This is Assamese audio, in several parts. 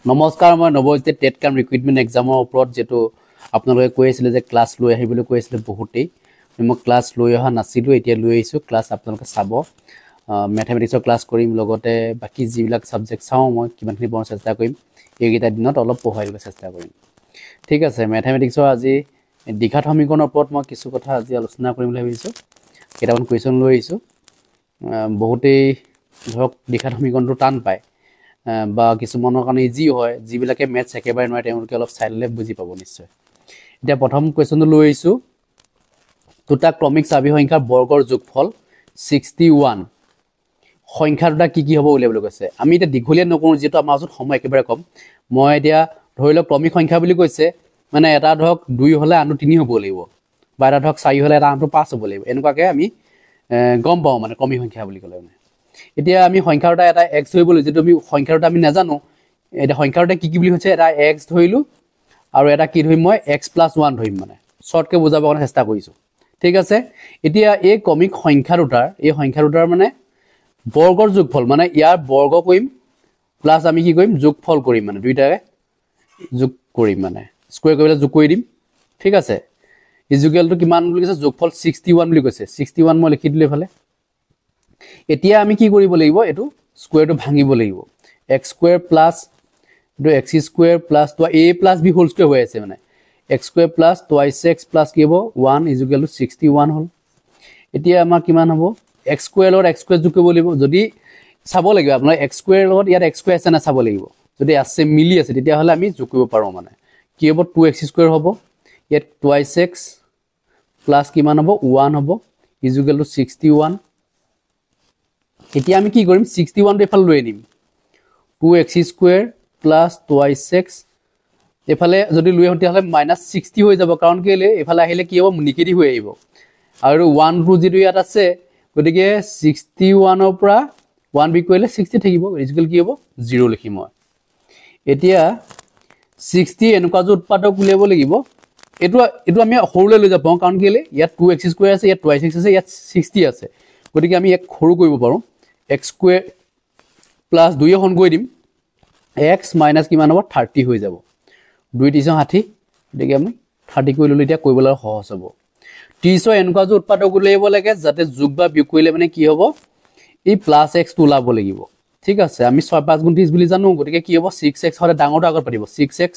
নমস্কাৰ মই নৱজ্যোতি টেট কাম ৰিক্ৰুটমেণ্ট এক্সামৰ ওপৰত যেটো আপোনালোকে কৈ আছিল যে ক্লাছ লৈ আহিবলৈ কৈ আছিল বহুতেই মই ক্লাছ লৈ অহা নাছিলোঁ এতিয়া লৈ আহিছোঁ ক্লাছ আপোনালোকে চাব ম্যাথমেটিক্সৰ ক্লাছ কৰিম লগতে বাকি যিবিলাক সাবজেক্ট চাও মই কিমানখিনি পঢ়াৰ চেষ্টা কৰিম এইকেইটা দিনত অলপ পঢ়াই দিবলৈ চেষ্টা কৰিম ঠিক আছে ম্যাথমেটিক্সৰ আজি দ্বিঘাত সমীকৰণৰ ওপৰত মই কিছু কথা আজি আলোচনা কৰিম বুলি ভাবিছোঁ কেইটামান কোৱেশ্চন লৈ আহিছোঁ বহুতেই ধৰক দ্বিঘাত সমীকৰণটো টান পায় বা কিছুমানৰ কাৰণে ইজি হয় যিবিলাকে ম্যাথছ একেবাৰে নোৱাৰে তেওঁলোকে অলপ চাইলে বুজি পাব নিশ্চয় এতিয়া প্ৰথম কোৱেশ্চনটো লৈ আহিছোঁ দুটা ক্ৰমিক চাবি সংখ্যাৰ বৰ্গৰ যোগফল 61 সংখ্যা দুটা কি কি হ'ব উলিয়াবলৈ কৈছে আমি এটা দীঘলীয়া নকৰো যেটো আমাৰ ওচৰত সময় একেবাৰে কম মই এতিয়া ধৰি লওক ক্ৰমিক সংখ্যা বুলি কৈছে মানে এটা ধৰক 2 হলে আনটো 3 হ'ব লাগিব বা এটা ধৰক 4 হলে এটা আনটো 5 হ'ব লাগিব এনেকুৱাকে আমি গম পাও মানে ক্ৰমিক সংখ্যা বুলি ক'লে মানে এতিয়া আমি সংখ্যাটা এটা x ধৰিবলৈ যেটো আমি সংখ্যাটা আমি নাজানো এটা সংখ্যাটা কি বুলি হৈছে এটা x ধৰিলো আৰু এটা কি ধৰিম মই x + 1 ধৰিম মানে শৰ্টকে বুজাব কাৰণে চেষ্টা কৰিছো ঠিক আছে এতিয়া এই ক্ৰমিক সংখ্যা দুটাৰ মানে বৰ্গৰ যোগফল মানে ইয়াৰ বৰ্গ কৰিম প্লাস আমি কি কৰিম যোগফল কৰিম মানে দুইটাৰে যোগ কৰিম মানে স্কয়াৰ কৰিলে যোগ কৰি দিম ঠিক আছে ইকুৱেল টু কিমান বুলি কৈছে যোগফল 61 বুলি কৈছে 61 মই লিখি দিলে ফালে এতিয়া আমি কি কৰিব লাগিব এটো স্কয়াৰটো ভাঙিব লাগিব x স্কয়াৰ প্লাস এটো x স্কয়াৰ প্লাস তো a plus b whole square হৈ আছে মানে x square plus twice x প্লাস কি হ'ব 1 = 61 হল এতিয়া আমাৰ কিমান হ'ব x স্কয়াৰ লগত x স্কয়াৰ যোগ কৰিব লাগিব যদি চাব লাগিব আপোনাৰ x স্কয়াৰ লগত ইয়াত x স্কয়াৰ আছে না চাব লাগিব যদি আছে মিলি আছে তেতিয়া হলে আমি যোগ কৰিব পাৰো মানে কি হ'ব 2x স্কয়াৰ হ'ব ইয়াত twice x প্লাস কিমান হ'ব 1 হ'ব = 61 এতিয়া আমি কি কৰিম 61 টো এফাল লৈ আনিম 2x square plus twice x এফালে যদি লৈ আহতে হলে -60 হৈ যাব কাৰণ কেলে এফালে আহিলে কি হ'ব নিগেটিভ হৈ আহিব আৰু 1 টো যেটো ইয়াত আছে গতিকে 61 ৰ পৰা 1 বি কৰিলে 60 থাকিব ইকুৱেল কি হ'ব 0 লিখিম মই এতিয়া 60 এনেকুৱা যে উৎপাদক উলিয়াব লাগিব এটো আমি সৰুলৈ লৈ যাব কাৰণ কেলে ইয়াত 2x স্কয়াৰ আছে ইয়াত twice x আছে ইয়াত 60 আছে গতিকে আমি এক সৰু কৰিব পাৰো x স্কয়াৰ প্লাস 2 হন গৈ দিম x মাইনাস কিমান হ'ব 30 হৈ যাব 2 * 3 = 60 গতিকে আমি 30 কৰি ললে এতিয়া কৰিবলৈ সহজ হ'ব 30 এনেকুৱা যে উৎপাদক উলিয়াব লাগে যাতে যোগ বা বিয়োগ কৰিলে মানে কি হ'ব এই প্লাস x টো ওলাব লাগিব ঠিক আছে আমি 6 5 গুণ 30 বুলি জানো গতিকে কি হ'ব 6x হলে ডাঙৰটো আগত পাতিব 6x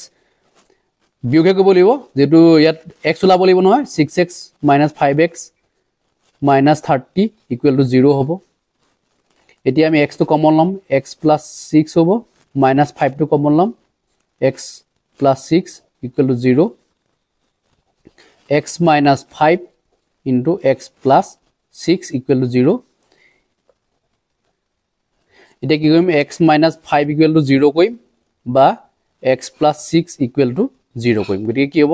বিয়োগ কৰিব লাগিব যেটো ইয়াত x ওলাব লাগিব নহয় 6x - 5x - 30 = 0 হ'ব এতিয়া আমি x টো কমন লম x + 6 হ'ব -5 টো কমন লম x + 6 = 0 x - 5 * x + 6 = 0 এতিয়া কি কৰিম x - 5 = 0 কৰিম বা x + 6 = 0 কৰিম গতিকে কি হ'ব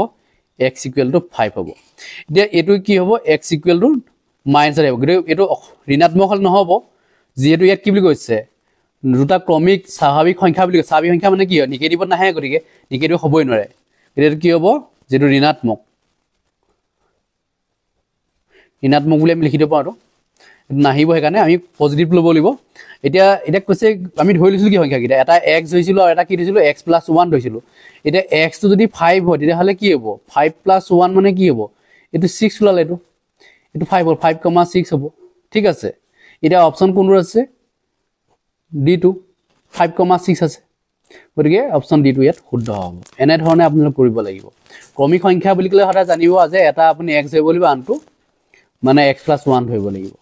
x = 5 হ'ব এতিয়া এটো কি হ'ব x = মাইনাস হ'ব গতিকে এটো ঋণাত্মক হল নহব যেহেতু ইয়াত কি বুলি কৈছে দুটা ক্ৰমিক স্বাভাৱিক সংখ্যা বুলি কৈছে স্বাভাৱিক সংখ্যা মানে কি হয় নিগেটিভত নাহে গতিকে নিগেটিভ হ'বই নোৱাৰে এটো কি হ'ব যেটো ঋণাত্মক বুলি আমি লিখি দিব পাৰো নাহিব হেকানে আমি পজিটিভ ল'ব লাগিব এতিয়া কৈছে আমি ধৰি লৈছিলো কি সংখ্যা কিটা এটা x হৈছিল আৰু এটা কি দিছিলো x + 1 ধৰিছিলো এতিয়া x টো যদি 5 হয় তেতিয়া হলে কি হ'ব 5 + 1 মানে কি হ'ব এটো 6 ওলালে এটো 5 হ'ল 5,6 হ'ব ঠিক আছে এটা অপচন কোনটো আছে d2 5,6 আছে গতিকে অপচন d2 ইয়াত শুদ্ধ হ'ব এনে ধৰণে আপোনালোক কৰিব লাগিব ক্ৰমিক সংখ্যা বুলি কলে হঠাৎ জানিব যে এটা আপুনি x ধৰিব লাগিব আনটো মানে x + 1 ধৰিব লাগিব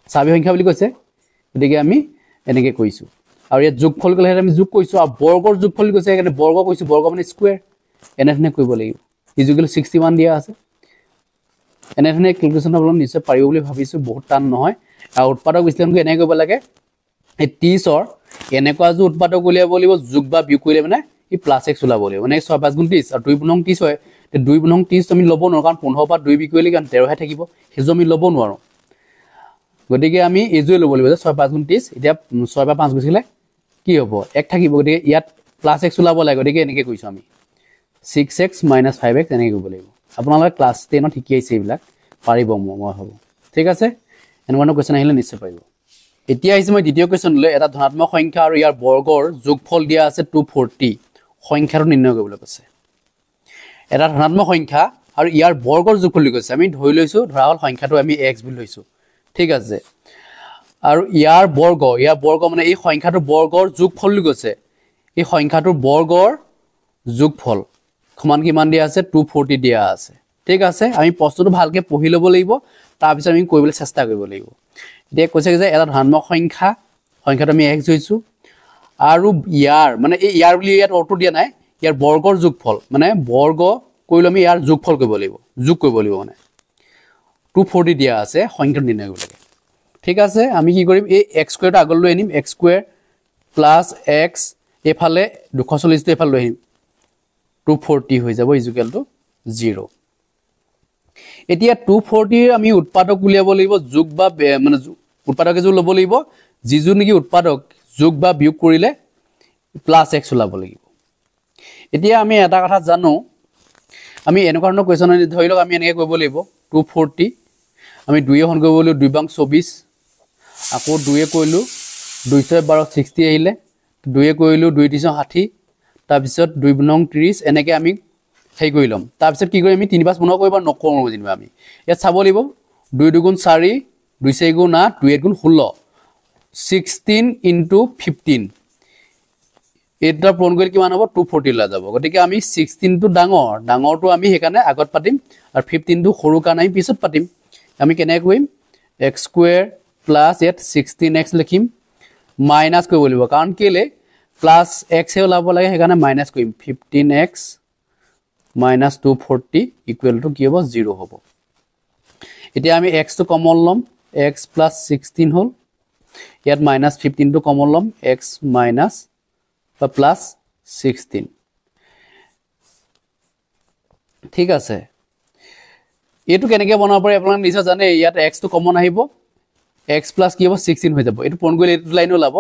স্বাভাৱিক সংখ্যা বুলি কৈছে গতিকে আমি এনেকে কৈছো আৰু ইয়াত যোগফল কলে আমি যোগ কৈছো আৰু বৰ্গৰ যোগফল কৈছে এখানে বৰ্গ কৈছো বৰ্গ মানে স্কয়াৰ এনেধৰণে কৰিব লাগিব = 61 দিয়া আছে এনেধৰণে ক্যালকুলেশন আপোনালোক নিশ্চয় পাৰিব বুলি ভাবিছো বহুত টান নহয় আৰু উৎপাদক বিশ্লেষণটো এনে কৰিব লাগে এই 30 ৰ এনেকুৱা যে উৎপাদক উলিয়াব লাগিব যোগ বা বিয়োগ কৰিলে মানে এই প্লাস x ওলাব লাগিব মানে 6 5 গুণ 30 আৰু 2 গুণ 30 হয় তে 2 গুণ 30 আমি ল'ব নোৱাৰো কাৰণ 15 পৰা 2 বিয়োগ কৰিলে কাৰণ 13 হে থাকিব হেজো আমি ল'ব নোৱাৰো গতিকে আমি এজুৱে ল'ব লাগিব 6 5 গুণ 30 এতিয়া 6 বা 5 গুছিলে কি হ'ব 1 থাকিব গতিকে ইয়াত প্লাস x ওলাব লাগে গতিকে এনেকে কৈছো আমি 6x - 5x এনেকে কৰিব লাগিব আপোনালোকে ক্লাস 10 ত শিকি আছে এইবিলাক পাৰিব মই হ'ব ঠিক আছে এনেকুৱা কোৱেশ্চন আহিলে নিশ্চয় পাৰিব এতিয়া আহিছে মই দ্বিতীয় কুৱেশ্যনলৈ এটা ধনাত্মক সংখ্যা আৰু ইয়াৰ বৰ্গৰ যোগফল দিয়া আছে 240 সংখ্যাটো নিৰ্ণয় কৰিবলৈ কৈছে এটা ধনাত্মক সংখ্যা আৰু ইয়াৰ বৰ্গৰ যোগফল বুলি কৈছে আমি ধৰি লৈছো ধৰা হল সংখ্যাটো আমি x বুলি লৈছো ঠিক আছে আৰু ইয়াৰ বৰ্গ মানে এই সংখ্যাটোৰ বৰ্গৰ যোগফল বুলি কৈছে এই সংখ্যাটোৰ বৰ্গৰ যোগফল সমান কিমান দিয়া আছে 240 দিয়া আছে ঠিক আছে আমি প্ৰশ্নটো ভালকে পঢ়ি ল'ব লাগিব তাৰ পিছত আমি কৰিবলৈ চেষ্টা কৰিব লাগিব এতিয়া কৈছে যে এটা ধনাত্মক সংখ্যাটো আমি x লৈছো আৰু ইয়াৰ মানে এই ইয়াৰ বুলি ইয়াত অটো দিয়া নাই ইয়াৰ বৰ্গৰ যোগফল মানে বৰ্গ কৰিলে আমি ইয়াৰ যোগফল কৰিব লাগিব যোগ কৰিব লাগিব মানে 240 দিয়া আছে সংখ্যাটো নিৰ্ণয় কৰিব লাগে ঠিক আছে আমি কি কৰিম এই x স্কয়াৰটো আগলৈ আনিম x স্কয়াৰ প্লাস x এফালে 240 টো এফালে লৈ আহিম 240 হৈ যাব ইকুৱেল টু 0 এতিয়া 240 আমি উৎপাদক উলিয়াব লাগিব যোগ বা মানে উৎপাদকে যোগ ল'ব লাগিব যিজু নেকি উৎপাদক যোগ বা বিয়োগ কৰিলে প্লাস x ওলাব লাগিব এতিয়া আমি এটা কথা জানো আমি এনেকুৱা ধৰণৰ কোৱেশ্যন ধৰি লওক আমি এনেকৈ কৰিব লাগিব 240 আমি 2 এখন কৰিব লাগিব 2 বাং 24 আকৌ 2 কৰিলো 212 60 আহিলে 2 কৰিলো 2 360 তাৰ পিছত 2 নং 30 এনেকৈ আমি হেই কৰি লম তাৰ পিছত কি কৰিম আমি 3 5 পুনৰ কৰিব নকৰো যেনিবা আমি ইয়াত চাব লাগিব 2 2 গুণ 4 2 4 গুণ 8 2 8 গুণ 16 16 into 15 এটা পূৰণ কৰিলে কিমান হ'ব 240 লা যাব গতিকে আমি 16 টো ডাঙৰটো আমি হেকানে আগত পাতিম আৰু 15 টো সৰু কাৰণে আমি পিছত পাতিম আমি কেনে কৰিম x স্কয়াৰ প্লাস ইয়াত 16x লিখিম মাইনাস কৰিব লাগিব কাৰণ কেলে প্লাস x এ ওলাব লাগে হেকানে মাইনাস কৰিম 15x minus 240 equal to কি হ'ব 0 হ'ব এতিয়া আমি x টো কমন লম x plus 16 হল ইয়াত minus 15 টো কমন লম x minus বা plus 16 ঠিক আছে এটো কেনেকৈ বনাব পাৰি আপোনালোকে নিশ্চয় জানে ইয়াত x টো কমন আহিব x plus কি হ'ব 16 হৈ যাব এটো পূৰণ কৰিলে এটো লাইন ওলাব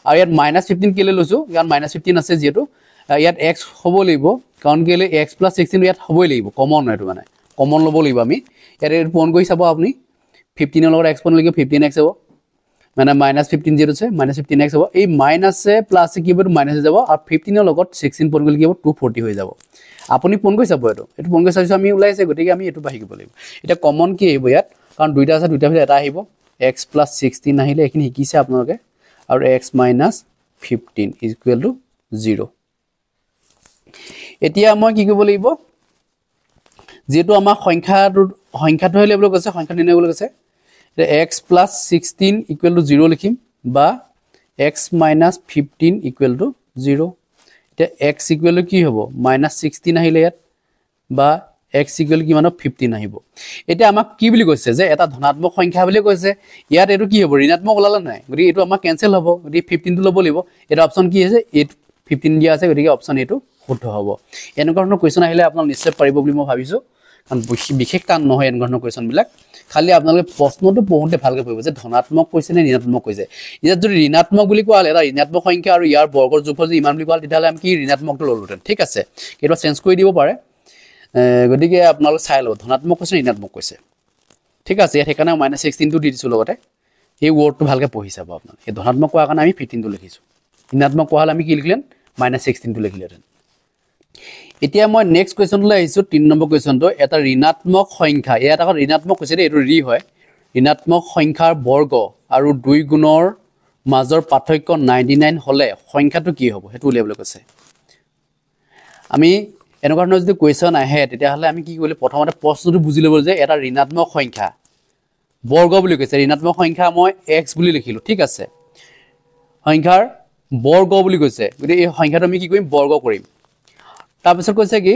আৰু ইয়াত minus 15 কেলে লৈছো কাৰণ minus 15 আছে যেটো ইয়াত x হ'ব লাগিব কাৰণ কেলে x plus 16 ইয়াত হ'বই লাগিব কমন এটো মানে কমন ল'ব লাগিব আমি ইয়াত এটো পূৰণ কৰি চাব আপুনি 15 ৰ লগত x পূৰণ লাগিব 15x হ'ব মানে minus 15 যেটো আছে minus 15x হ'ব এই minus এ plus কি হ'ব minus হৈ যাব আৰু 15 ৰ লগত 16 পূৰণ কৰিলে কি হ'ব 240 হৈ যাব আপুনি পূৰণ কৰি চাব এটো পূৰণ কৰি চাইছো আমি ওলাইছে গতিকে আমি এটো বাহিব লাগিব এটা কমন কি আহিব ইয়াত কাৰণ দুইটা আছে দুইটা ভিতৰত এটা আহিব x plus 16 আহিলে এখিনি হিকিছে আপোনালোকে আৰু x minus 15 equal to 0 এতিয়া মই কি কৰিব লাগিব যেটো আমাৰ সংখ্যাটো হলে বুলি কৈছে সংখ্যা নিৰ্ণয় কৰিবলৈ কৈছে x plus 16 equal to 0 লিখিম বা x minus 15 equal to 0 এতিয়া x equal to কি হ'ব minus 16 আহিলে ইয়াত বা x equal কি মানে 15 আহিব এতিয়া আমাক কি বুলি কৈছে যে এটা ধনাত্মক সংখ্যা বুলি কৈছে ইয়াত এটো কি হ'ব ঋণাত্মক ওলালা নাই গতিকে এটো আমাৰ কেনসেল হ'ব গতিকে 15 টো ল'ব লাগিব এটা অপচন কি আছে 15 দিয়া আছে গতিকে অপচন এটো শুদ্ধ হ'ব এনেকুৱা ধৰণৰ কোৱেশ্যন আহিলে আপোনালোক নিশ্চয় পাৰিব বুলি মই ভাবিছো কাৰণ বিশেষ টান নহয় এনেকুৱা ধৰণৰ কোৱেশ্যন বিলাক খালি আপোনালোকে প্ৰশ্নটো পঢ়োতে ভালকৈ পঢ়িব যে ধনাত্মক কৈছে নে ঋণাত্মক কৈছে ইয়াত যদি ঋণাত্মক বুলি কোৱা হলে এটা ঋণাত্মক সংখ্যা আৰু ইয়াৰ বৰ্গৰ যোগফল ইমান বুলি কোৱা তেতিয়াহলে আমি কি ঋণাত্মকটো ললোতেন ঠিক আছে এটা চেঞ্জ কৰি দিব পাৰে গতিকে আপোনালোক চাই লব ধনাত্মক কৈছে ঋণাত্মক কৈছে ঠিক আছে ইয়াত হেকানে -16 টো দি দিছো লগতে এই ওৱৰ্ডটো ভালকৈ পঢ়ি চাব আপোনালোক এই ধনাত্মক কোৱা কাৰণে আমি 15 টো লিখিছো ঋণাত্মক কোৱা হলে আমি কি লিখলেন -16 টো লিখিলেন এতিয়া মই নেক্সট কোৱেশ্যনলৈ আহিছো 3 নম্বৰ কোৱেশ্যনটো এটা ঋণাত্মক সংখ্যা এটা ঋণাত্মক কৈছে এটো ৰি হয় ঋণাত্মক সংখ্যাৰ বৰ্গ আৰু 2 গুণৰ মাজৰ পাৰ্থক্য 99 হলে সংখ্যাটো কি হ'ব হেতু উলিয়াবলৈ কৈছে আমি এনেকুৱা ধৰণৰ যদি কোৱেশ্যন আহে তেতিয়াহলে আমি কি কৰিলে প্ৰথমতে প্ৰশ্নটো বুজি ল'ব যে এটা ঋণাত্মক সংখ্যা বৰ্গ বুলি কৈছে ঋণাত্মক সংখ্যা মই x বুলি লিখিলো ঠিক আছে সংখ্যাৰ বৰ্গ বুলি কৈছে গতিকে এই সংখ্যাটো আমি কি কৰিম বৰ্গ কৰিম তাৰ পিছত কৈছে কি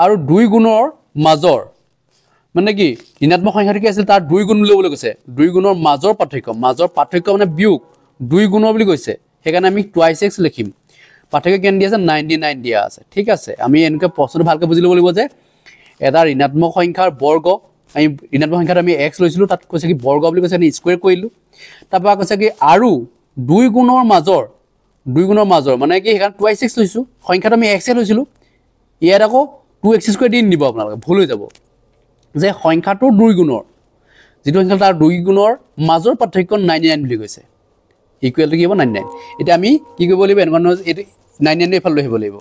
আৰু 2 গুণৰ মাজৰ মানে কি ঋণাত্মক সংখ্যাটো কি আছিল তাৰ 2 গুণ ল'বলৈ কৈছে 2 গুণৰ মাজৰ পাৰ্থক্য মানে বিয়োগ 2 গুণৰ বুলি কৈছে হেকাৰণে আমি twice x লিখিম পাৰ্থক্য কেন দিয়া আছে 99 দিয়া আছে ঠিক আছে আমি এনেকৈ প্ৰশ্নটো ভালকৈ বুজি ল'ব লাগিব যে এটা ঋণাত্মক সংখ্যাৰ বৰ্গ আমি ঋণাত্মক সংখ্যাটো আমি x লৈছিলো তাত কৈছে কি বৰ্গ বুলি কৈছে আমি স্কয়াৰ কৰিলো তাৰপৰা কৈছে কি আৰু 2 গুণৰ মাজৰ মানে কি হেকাৰণে twice x লৈছো সংখ্যাটো আমি x এ লৈছিলো ইয়াত আকৌ 2x স্কয়াৰ দি নিব আপোনালোকে ভুল হৈ যাব যে সংখ্যাটো 2 গুণৰ যেটো সংখ্যা তাৰ 2 গুণৰ মাজৰ পাৰ্থক্য 99 বুলি কৈছে ইকুৱেল টু কি হ'ব 99 এতিয়া আমি কি কৰিব লাগিব এনেকুৱা এইটো 99 এফাল লৈ আহিব লাগিব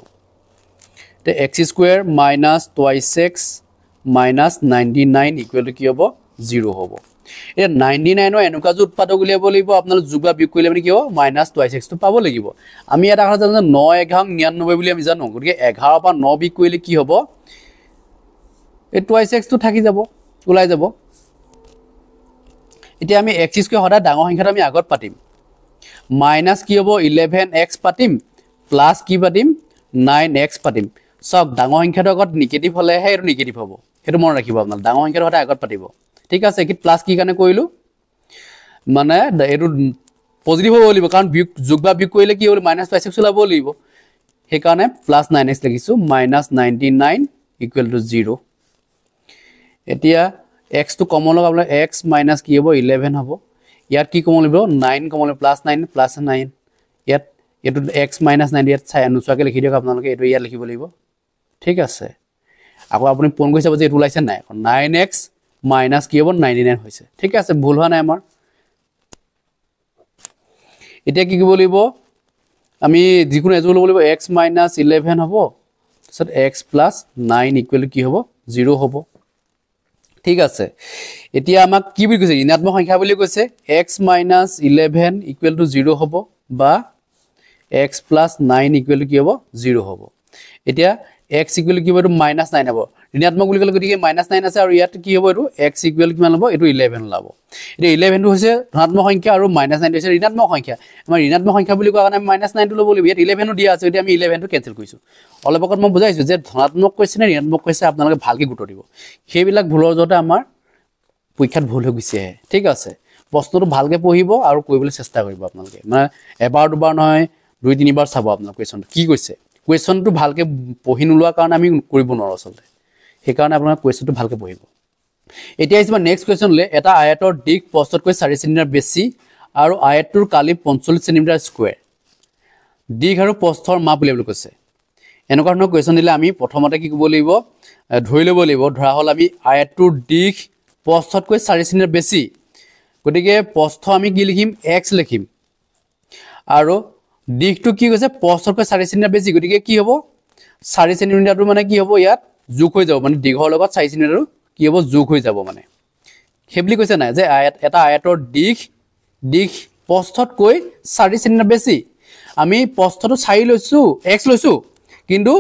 তে x square minus twice x minus 99 equal to কি হ'ব 0 হ'ব এটা 99 ৰ এনেকুৱা যে উৎপাদক উলিয়াব লাগিব আপোনালোক যোগ বা বিয়োগ কৰিলে মানে কি হ'ব মাইনাস টুৱাইস x টো পাব লাগিব আমি এটা কথা জানো যে 9 11 99 বুলি আমি জানো গতিকে 11 পৰা 9 বিয়োগ কৰিলে কি হ'ব এই টুৱাইস x টো থাকি যাব ওলাই যাব এতিয়া আমি x স্কয়াৰ সদায় ডাঙৰ সংখ্যাটো আমি আগত পাতিম মাইনাস কি হ'ব 11x পাতিম প্লাস কি পাতিম 9x পাতিম সব ডাঙৰ সংখ্যাটো আগত নিগেটিভ হলে হে এটো নিগেটিভ হ'ব হেতু মন ৰাখিব আপোনাল ডাঙৰ সংখ্যাটো সদায় আগত পাতিব ঠিক আছে কি প্লাস কি কানে কইলো মানে এটো পজিটিভ হ'ব লাগিব কাৰণ যোগ বা বিয়োগ কৰিলে কি হ'ব মাইনাস 2x ওলাব লাগিব হে কাৰণে প্লাস 9x লিখিছো মাইনাস 99 ইকুৱেল টু 0 এতিয়া x টো কমন লগ আপোনাৰ x মাইনাস কি হ'ব 11 হ'ব ইয়াত কি কমন লিব 9 কমন প্লাস 9 প্লাস 9 ইয়াত এটো x মাইনাস 9 ইয়াত চাই অনুসাকে লিখি দিওক আপোনালোকে এটো ইয়াত লিখিব লাগিব ঠিক আছে আকৌ আপুনি পন গৈছে যে এটো লাইছে নাই 9x মাইনাস কি হ'ব 99 হৈছে ঠিক আছে ভুল হোৱা নাই আমাৰ এতিয়া কি কৰিব লাগিব আমি যিকোনো এজো লব লাগিব x মাইনাস 11 হ'ব সত x প্লাস 9 ইকুৱেল কি হ'ব 0 হ'ব ঠিক আছে এতিয়া আমাক কি বুলি কৈছে ঋণাত্মক সংখ্যা বুলি কৈছে x মাইনাস 11 ইকুৱেল টু 0 হ'ব বা x প্লাস 9 ইকুৱেল কি হ'ব 0 হ'ব এতিয়া x ইকুৱেল কি হ'ব এটো মাইনাস 9 হ'ব ঋণাত্মক বুলি ক'লে গতিকে মাইনাস 9 আছে আৰু ইয়াত কি হ'ব এটো x ইকুৱেল কিমান হ'ব এটো 11 লাব এটা 11 টো হৈছে ধনাত্মক সংখ্যা আৰু মাইনাস 9 হৈছে ঋণাত্মক সংখ্যা আমাৰ ঋণাত্মক সংখ্যা বুলি কোৱা কাৰণে মাইনাস 9 টো ল'ব লাগিব ইয়াত 11 টো দিয়া আছে এতিয়া আমি 11 টো কেনসেল কৰিছো অলপকত মই বুজাইছো যে ধনাত্মক কৈছে নে ঋণাত্মক কৈছে আপোনালোকে ভালকে গুৰুত্ব দিব সেইবিলাক ভুলৰ জতে আমাৰ পৰীক্ষাত ভুল হৈ গৈছে ঠিক আছে প্ৰশ্নটো ভালকে পঢ়িব আৰু কৰিবলৈ চেষ্টা কৰিব আপোনালোকে মানে এবাৰ দুবাৰ নহয় দুই তিনিবাৰ চাব আপোনালোক কোৱেশ্চনটো কি কৈছে কোৱেশ্চনটো ভালকে পঢ়ি নোলোৱা কাৰণে আমি কৰিব নোৱাৰো আচলতে সেই কাৰণে আপোনালোকে কোৱেশ্চনটো ভালকে পঢ়িব এতিয়া ইজ নেক্সট কোৱেশ্চন লে এটা আয়তৰ দিক প্ৰস্থতকৈ 4 সেমি বেছি আৰু আয়তটোৰ কালি 45 সেমি স্কয়াৰ দিক আৰু প্ৰস্থৰ মাপ উলিয়াবলৈ কৈছে এনেকুৱা ধৰণৰ কোৱেশ্চন দিলে আমি প্ৰথমতে কি কৰিব লাগিব ধৰি ল'ব লাগিব ধৰা হল আমি আয়তটোৰ দিক প্ৰস্থতকৈ 4 সেমি বেছি গতিকে প্ৰস্থ আমি কি লিখিম x লিখিম আৰু দিকটো কি কৈছে প্ৰস্থতকৈ 4 সেমি বেছি গতিকে কি হ'ব 4 সেমিটো মানে কি হ'ব ইয়াত যোগ হৈ যাব মানে দিঘৰ লগত 4 সেমিটো কি হ'ব যোগ হৈ যাব মানে হেবলি কৈছে না যে এটা আয়তৰ দিক প্ৰস্থতকৈ 4 সেমি বেছি আমি প্ৰস্থটো 4 লৈছো x লৈছো কিন্তু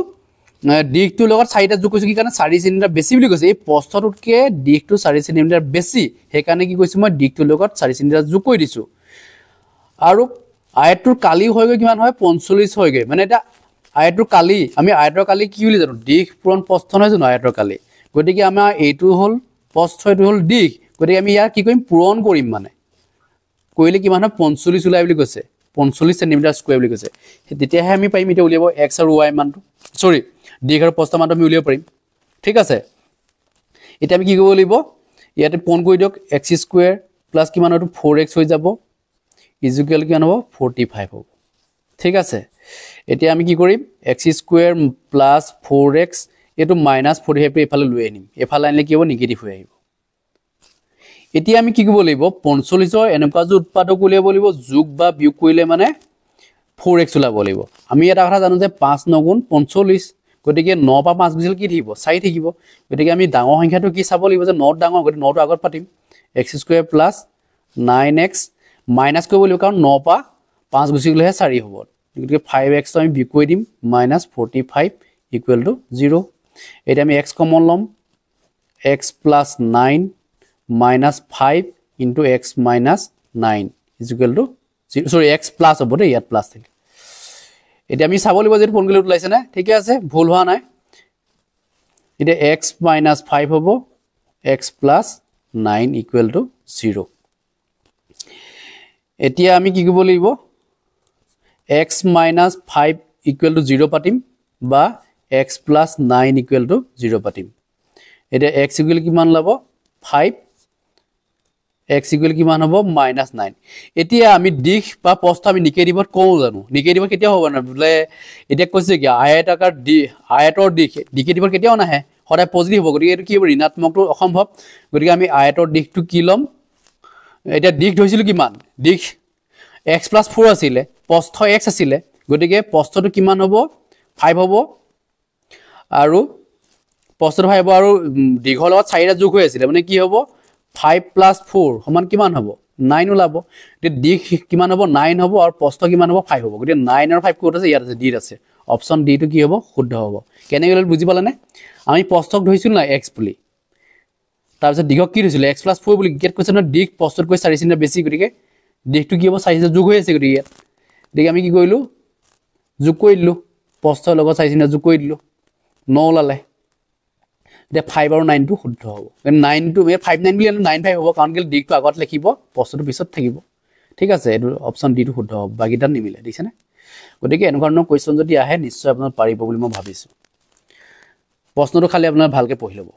দিকটো লগত 4টা যোগ কৰিছো কি কাৰণে 4 সেমি বেছি বুলি কৈছে এই প্ৰস্থটোতকে দিকটো 4 সেমি বেছি হে কাৰণে কি কৈছো মই দিকটো লগত 4 সেমি যোগ কৰি দিছো আৰু আয়তৰ কালি হৈ গৈ কিমান হয় 45 হৈ গৈ মানে এটা আয়তৰ কালি আমি আয়তৰ কালি কি বুলি জানো দিক পূৰণ প্ৰস্থ নহয় জানো আয়তৰ কালি গতিকে আমাৰ এইটো হল প্ৰস্থ এইটো হল দিক গতিকে আমি ইয়াৰ কি কৰিম পূৰণ কৰিম মানে কইলে কিমান হয় 45 ওলাই বুলি কৈছে 45 সেমি স্কয়াৰ বুলি কৈছে তেতিয়াহে আমি পাইম এটা উলিয়াব x আৰু y মানটো সৰি দিক আৰু প্ৰস্থ মানটো আমি উলিয়াব পাৰিম ঠিক আছে এটা আমি কি কৰিব লাগিব ইয়াতে পূৰণ কৰি দিওক x স্কয়াৰ প্লাস কিমান হয়তো 4x হৈ যাব ইকুৱেল কিমান হ'ব 45 হ'ব ঠিক আছে এতিয়া আমি কি কৰিম x স্কয়াৰ প্লাস 4x এটো মাইনাস 45 এফালে লৈ আনিম এফালে আনিলে কি হ'ব নিগেটিভ হৈ আহিব এতিয়া আমি কি কৰিব লাগিব 45 ৰ এনেকুৱা যে উৎপাদক উলিয়াব লাগিব যোগ বা বিয়োগ কৰিলে মানে 4x ওলাব লাগিব আমি এটা কথা জানো যে 5 9 গুণ 45 গতিকে 9 পা 5 গুজিল কি থাকিব 4 থাকিব গতিকে আমি ডাঙৰ সংখ্যাটো কি চাব লাগিব যে 9 ডাঙৰ গতিকে 9 টো আগত পাতিম x square plus 9x minus কৰিব লাগিব কাৰণ 9 পা 5 গুজি গলেহে 4 হ'ব গতিকে 5x তো আমি বিয়োগ কৰি দিম মাইনাস 45 ইকুৱেল টু 0 এটা আমি x কমন লম x plus 9 minus 5 into x minus 9 is equal to 0 sorry x plus হ'ব দে ইয়াত প্লাস থাকে এটা আমি চাব লাগিব যে পনগুলি উলাইছে না ঠিক আছে ভুল হোৱা নাই এটা x minus 5 হ'ব x plus 9 equal to 0 এতিয়া আমি কি কৰিব লাগিব x minus 5 equal to 0 পাতিম বা x plus 9 equal to 0 পাতিম এটা x equal কিমান লব 5 x equal কিমান হ'ব -9 এতিয়া আমি দিক বা প্ৰস্থ আমি নিগেটিভত কও জানো নিগেটিভ কেতিয়া হ'ব না বলে এতিয়া কৈছে কি আয়তাকাৰ আয়তৰ দিক নিগেটিভত কেতিয়াও নাহে সদায় পজিটিভ হ'ব গতিকে এটো কি হ'ব ঋণাত্মকটো অসম্ভৱ গতিকে আমি আয়তৰ দিকটো কি লম এটা দিক ধৰিছিল কিমান দিক x + 4 আছিলে প্ৰস্থ x আছিলে গতিকে প্ৰস্থটো কিমান হ'ব 5 হ'ব আৰু প্ৰস্থটো 5 হ'ব আৰু দীঘৰ লগত 4টা যোগ হৈ আছিল মানে কি হ'ব 5 + 4 সমান কিমান হ'ব 9 ওলাব তে দিশ কিমান হ'ব 9 হ'ব আৰু প্ৰস্থ কিমান হ'ব 5 হ'ব গতিকে 9 আৰু 5 ক'ত আছে ইয়াত আছে d আছে অপচন d টো কি হ'ব শুদ্ধ হ'ব কেনে গ'ল বুজি পালানে আমি প্ৰস্থক ধৰিছিল না x বুলি তাৰ পিছত দিশক কি ধৰিছিল x + 4 বুলি গেট কোৱেশ্চনৰ দিশ প্ৰস্থতকৈ 4 চিহ্ন বেছি গতিকে দিশটো কি হ'ব 4 চিহ্ন যোগ হৈ আছে গতিকে ইয়াত দেখি আমি কি কৰিলো যোগ কৰি দিলো প্ৰস্থৰ লগত 4 চিহ্ন যোগ কৰি দিলো 9 ওলালে দে 5 আৰু 9 টো শুদ্ধ হ'ব 9 টো 5 9 বুলি 9 5 হ'ব কাৰণ কি দিশটো আগত লিখিব প্ৰস্থটো পিছত থাকিব ঠিক আছে এটো অপচন ডি টো শুদ্ধ হ'ব বাকিটা নিমিলে দেখিছেনে গতিকে এনেকুৱা ধৰণৰ কোৱেশ্চন যদি আহে নিশ্চয় আপোনাৰ পাৰিব বুলি মই ভাবিছো প্ৰশ্নটো খালি আপোনাৰ ভালকে পঢ়ি ল'ব